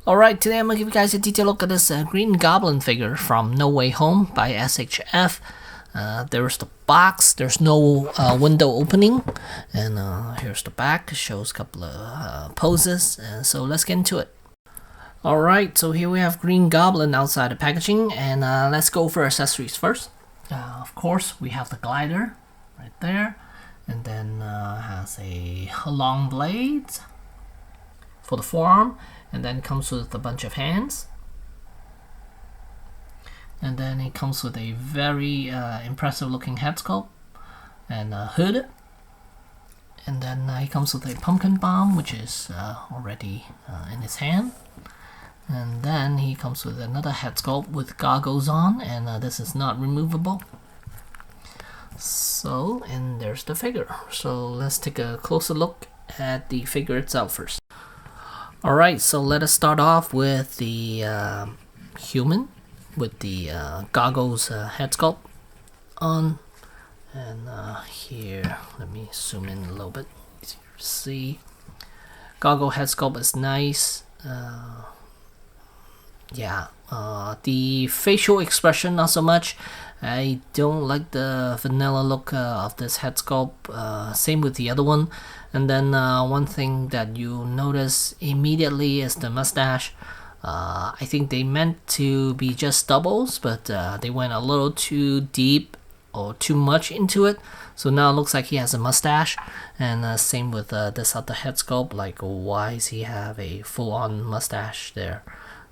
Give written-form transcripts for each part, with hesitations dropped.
Alright, today I'm going to give you guys a detailed look at this Green Goblin figure from No Way Home by SHF. There's the box, there's no window opening, and here's the back. It shows a couple of poses, so let's get into it. Alright, so here we have Green Goblin outside the packaging, and let's go for accessories first. Of course, we have the glider right there, and then has a long blade for the forearm, and then comes with a bunch of hands, and then it comes with a very impressive looking head sculpt and a hood, and then it comes with a pumpkin bomb, which is already in his hand, and then he comes with another head sculpt with goggles on, and this is not removable. So, and there's the figure. So let's take a closer look at the figure itself first. Alright, so let us start off with the human with the goggles head sculpt on. And here, let me zoom in a little bit easier to see. Goggle head sculpt is nice. The facial expression not so much. I don't like the vanilla look of this head sculpt, same with the other one. And then one thing that you notice immediately is the mustache. I think they meant to be just doubles, but they went a little too deep or too much into it. So now it looks like he has a mustache. And same with this other head sculpt, like why does he have a full-on mustache there?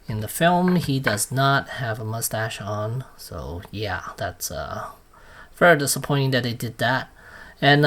In the film, he does not have a mustache on, so yeah, that's very disappointing that they did that. And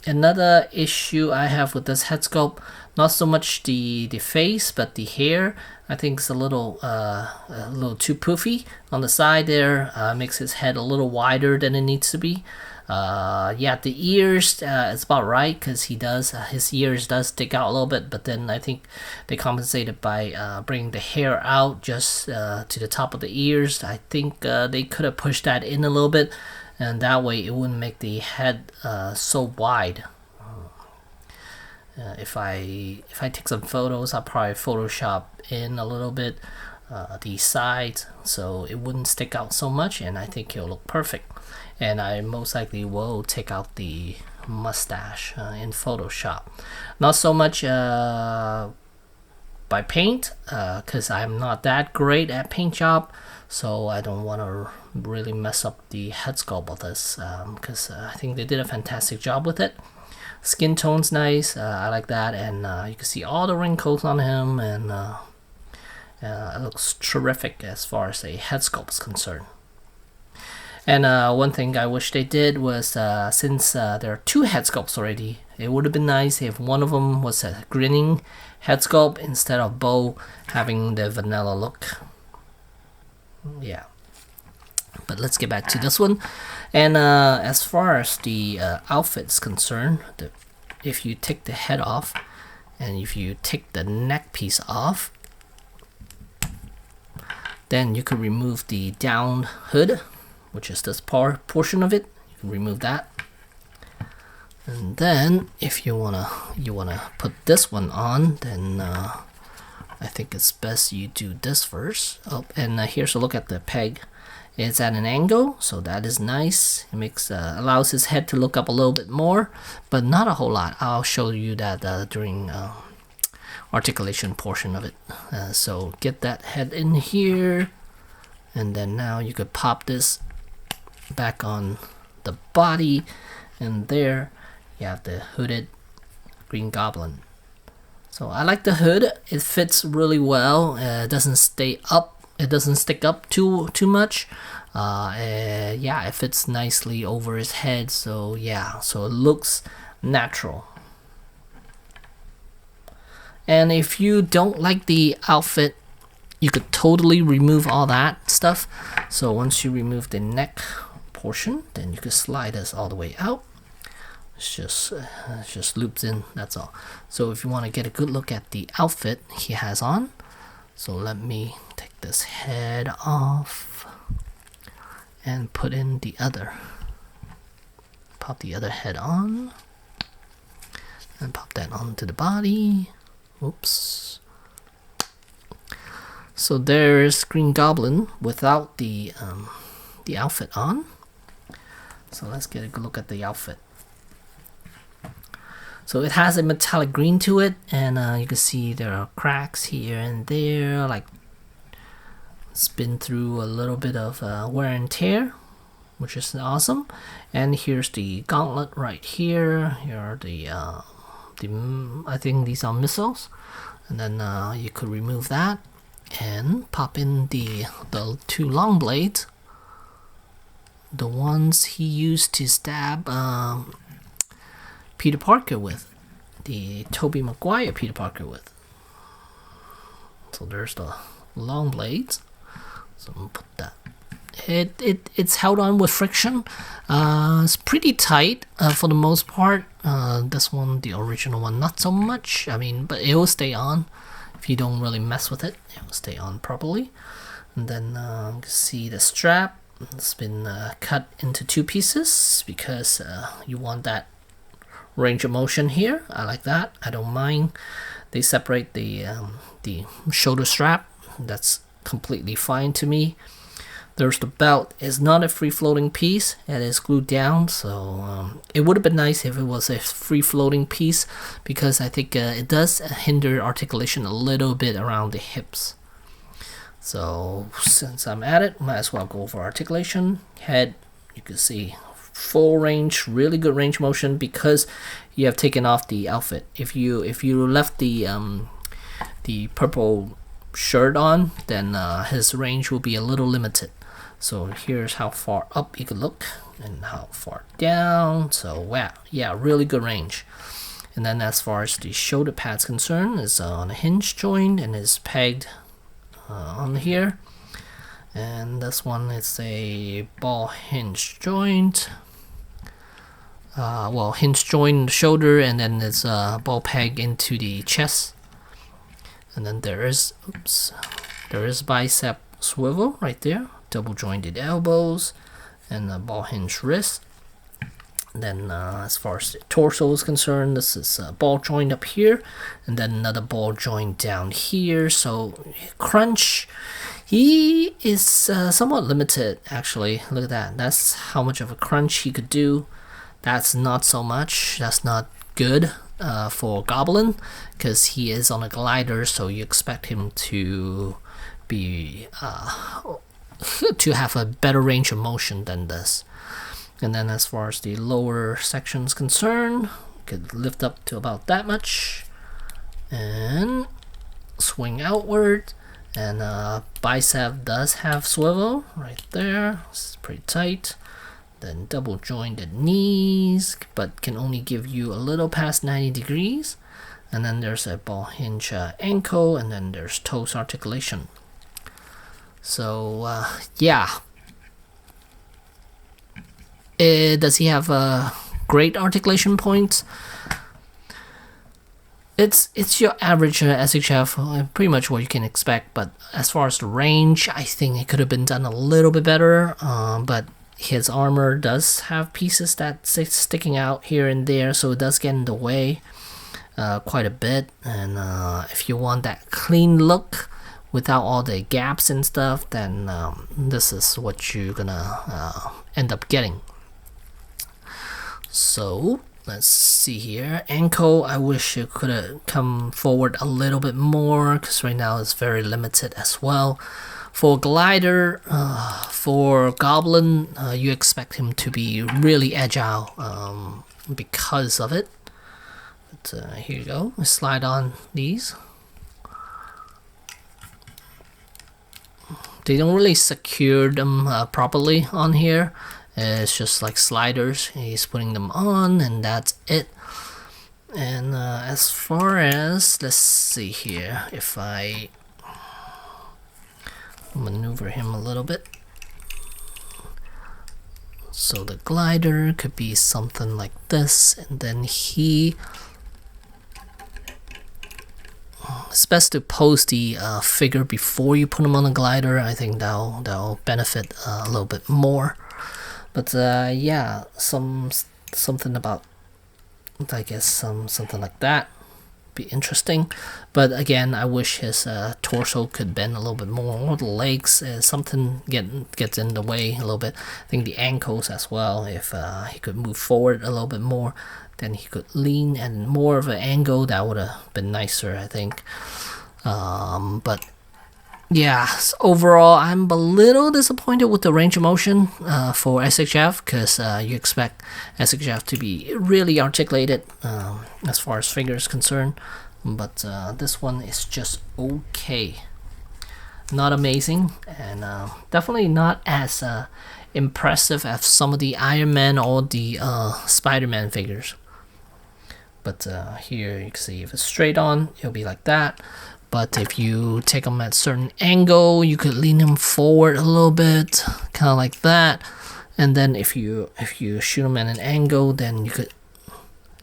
another issue I have with this head sculpt, not so much the face, but the hair. I think it's a little too poofy on the side there. Makes his head a little wider than it needs to be. The ears is about right, because his ears does stick out a little bit, but then I think they compensated by bringing the hair out just to the top of the ears. I think they could have pushed that in a little bit, and that way it wouldn't make the head so wide. If I take some photos, I'll probably Photoshop in a little bit the sides so it wouldn't stick out so much, and I think it'll look perfect. And I most likely will take out the mustache in Photoshop. Not so much by paint, because I'm not that great at paint job, so I don't want to really mess up the head sculpt of this, because I think they did a fantastic job with it. Skin tone's nice, I like that, and you can see all the wrinkles on him, and it looks terrific as far as a head sculpt is concerned. And one thing I wish they did was, since there are two head sculpts already, it would have been nice if one of them was a grinning head sculpt instead of Bo having the vanilla look. Yeah. But let's get back to this one. And as far as the outfit is concerned, if you take the head off and if you take the neck piece off, then you could remove the down hood, which is this portion of it. You can remove that, and then if you wanna put this one on, then I think it's best you do this first. Oh, and here's a look at the peg. It's at an angle, so that is nice. It makes allows his head to look up a little bit more, but not a whole lot. I'll show you that during articulation portion of it. So get that head in here, and then now you could pop this back on the body, and there you have the hooded Green Goblin. So I like the hood. It fits really well. It doesn't stay up. It doesn't stick up too much. It fits nicely over his head. So yeah, so it looks natural. And if you don't like the outfit, you could totally remove all that stuff. So once you remove the neck portion, then you can slide this all the way out. It's just loops in, that's all. So if you want to get a good look at the outfit he has on, so let me take this head off and put in the other. Pop the other head on and pop that onto the body. Oops. So there's Green Goblin without the outfit on. So let's get a good look at the outfit. So it has a metallic green to it, and you can see there are cracks here and there, like it's been through a little bit of wear and tear, which is awesome. And here's the gauntlet right here. Here are the I think these are missiles, and then you could remove that and pop in the 2 long blades, the ones he used to stab Peter Parker with, the Tobey Maguire Peter Parker with. So there's the long blades. So I'm gonna put that. It's held on with friction. It's pretty tight for the most part. This one, the original one, not so much. I mean, but it will stay on if you don't really mess with it. It will stay on properly. And then you can see the strap. It's been cut into 2 pieces because you want that range of motion here. I like that. I don't mind. They separate the shoulder strap. That's completely fine to me. There's the belt. It's not a free-floating piece. It is glued down, so it would have been nice if it was a free-floating piece, because I think it does hinder articulation a little bit around the hips. So since I'm at it, might as well go for articulation. Head, you can see full range, really good range motion, because you have taken off the outfit. If you left the purple shirt on, then his range will be a little limited. So here's how far up you can look and how far down. So wow, yeah, really good range. And then as far as the shoulder pad's concerned, it's on a hinge joint and is pegged on here. And this one is a ball hinge joint. Well, hinge joint in the shoulder, and then it's a ball peg into the chest. And then there is bicep swivel right there, double jointed elbows, and a ball hinge wrist. Then as far as the torso is concerned, this is a ball joint up here, and then another ball joint down here. So crunch, he is somewhat limited actually. Look at that. That's how much of a crunch he could do. That's not so much. That's not good for Goblin, because he is on a glider, so you expect him to be to have a better range of motion than this. And then as far as the lower section is concerned, you could lift up to about that much and swing outward. And bicep does have swivel right there. It's pretty tight. Then double jointed knees, but can only give you a little past 90 degrees. And then there's a ball hinge ankle, and then there's toes articulation. So yeah. Does he have great articulation points? It's your average SHF, pretty much what you can expect. But as far as the range, I think it could have been done a little bit better. But his armor does have pieces that sticking out here and there, so it does get in the way quite a bit. And if you want that clean look without all the gaps and stuff, then this is what you're gonna end up getting. So let's see here. Ankle, I wish it could have come forward a little bit more, because right now it's very limited as well. For glider, for Goblin, you expect him to be really agile because of it. But here you go. We slide on these. They don't really secure them properly on here. It's just like sliders. He's putting them on, and that's it. And as far as, let's see here, if I maneuver him a little bit. So the glider could be something like this, and then it's best to pose the figure before you put him on a glider. I think that'll benefit a little bit more. But yeah, something about, I guess, something like that. be interesting. But again, I wish his torso could bend a little bit more, or the legs, something gets in the way a little bit. I think the ankles as well, if he could move forward a little bit more, then he could lean and more of an angle, that would have been nicer, I think. But yeah, overall, I'm a little disappointed with the range of motion for SHF, because you expect SHF to be really articulated as far as figure is concerned. But this one is just okay. Not amazing, and definitely not as impressive as some of the Iron Man or the Spider-Man figures. But here you can see if it's straight on, it'll be like that. But if you take them at a certain angle, you could lean them forward a little bit, kind of like that. And then if you shoot him at an angle, then you could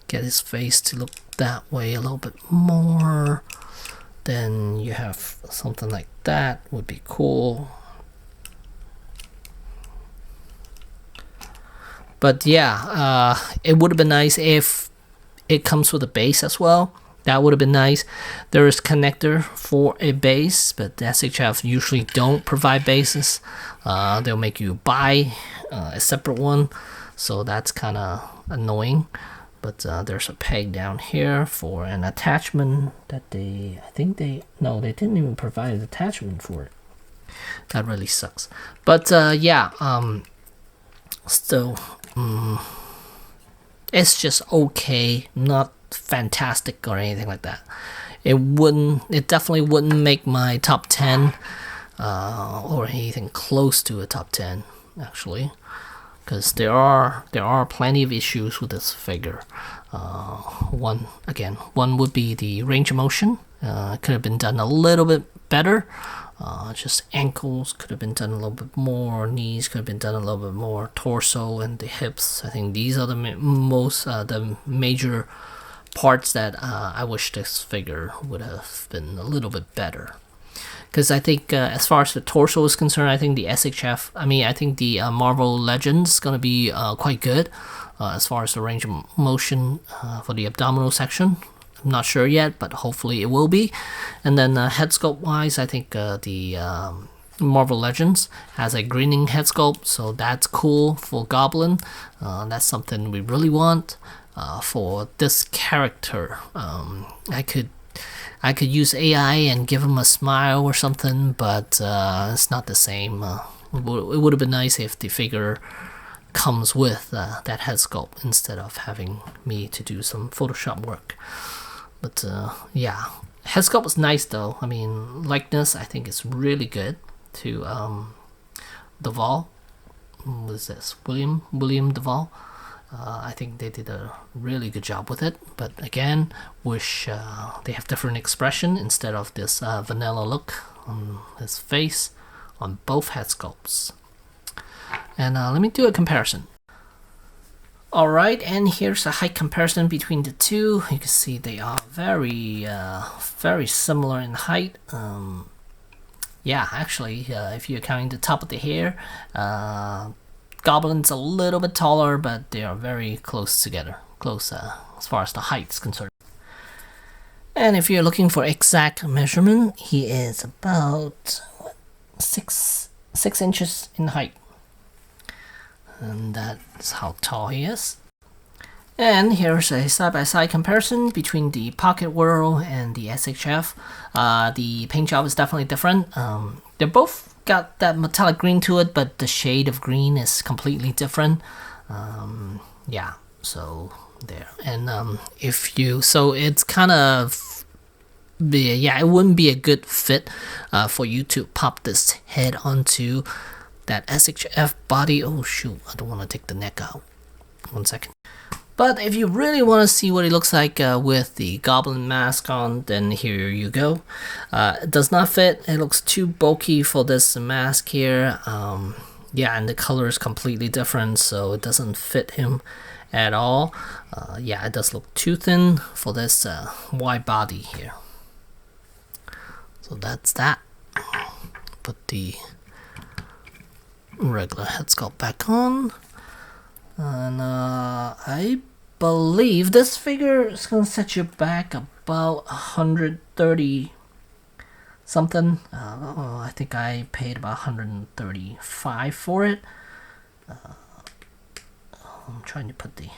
get his face to look that way a little bit more. Then you have something like that, would be cool. But yeah, it would have been nice if it comes with a base as well. That would have been nice. There is connector for a base, but the SHF usually don't provide bases. They'll make you buy a separate one, so that's kind of annoying. But there's a peg down here for an attachment that they didn't even provide an attachment for it. That really sucks. But yeah, still, it's just okay, not fantastic or anything like that. It definitely wouldn't make my top 10 or anything close to a top 10 actually, because there are plenty of issues with this figure. One would be the range of motion. Could have been done a little bit better. Just ankles could have been done a little bit more, knees could have been done a little bit more, torso and the hips. I think these are the the major parts that I wish this figure would have been a little bit better. Because I think as far as the torso is concerned, I think the SHF, I think the Marvel Legends is going to be quite good as far as the range of motion for the abdominal section. I'm not sure yet, but hopefully it will be. And then head sculpt wise, I think the Marvel Legends has a grinning head sculpt, so that's cool for Goblin. That's something we really want. For this character, I could use AI and give him a smile or something, but it's not the same. It would have been nice if the figure comes with that head sculpt instead of having me to do some Photoshop work. But yeah, head sculpt is nice though. Likeness I think is really good to Duvall. What is this? William Duvall. I think they did a really good job with it, but again, wish they have different expression instead of this vanilla look on his face on both head sculpts. And let me do a comparison. Alright, and here's a height comparison between the two. You can see they are very similar in height. Yeah, actually, if you're counting the top of the hair, Goblin's a little bit taller, but they are very close together, as far as the height is concerned. And if you're looking for exact measurement, he is about 6 inches in height, and that's how tall he is. And here's a side-by-side comparison between the Pocket World and the SHF. The paint job is definitely different. They're both got that metallic green to it, but the shade of green is completely different. Yeah, so there. And so it's kind of, yeah, it wouldn't be a good fit for you to pop this head onto that SHF body. Oh shoot, I don't want to take the neck out. 1 second. But if you really want to see what it looks like with the Goblin mask on, then here you go. It does not fit. It looks too bulky for this mask here. Yeah, and the color is completely different, so it doesn't fit him at all. Yeah, it does look too thin for this wide body here. So that's that. Put the regular head sculpt back on. And I believe this figure is going to set you back about 130 something. I think I paid about 135 for it. I'm trying to put the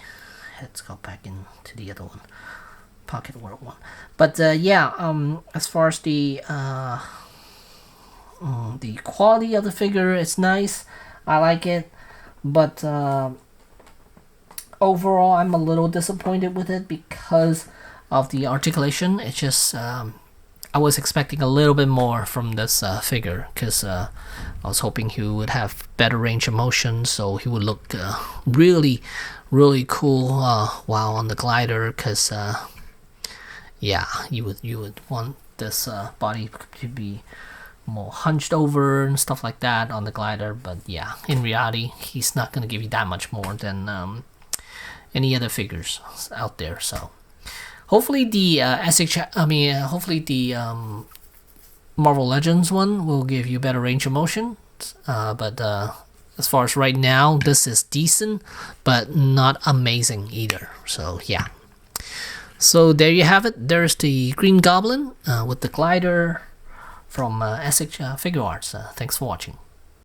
head sculpt back into the other one, pocket world one. But yeah, as far as the quality of the figure, it's nice. I like it, but overall, I'm a little disappointed with it because of the articulation. It's just I was expecting a little bit more from this figure, because I was hoping he would have better range of motion, so he would look really cool while on the glider. Because yeah, you would want this body to be more hunched over and stuff like that on the glider. But yeah, in reality, he's not going to give you that much more than any other figures out there. So hopefully the hopefully the Marvel Legends one will give you better range of motion. But as far as right now, this is decent, but not amazing either. So yeah. So there you have it. There's the Green Goblin with the glider from Figuarts. Thanks for watching.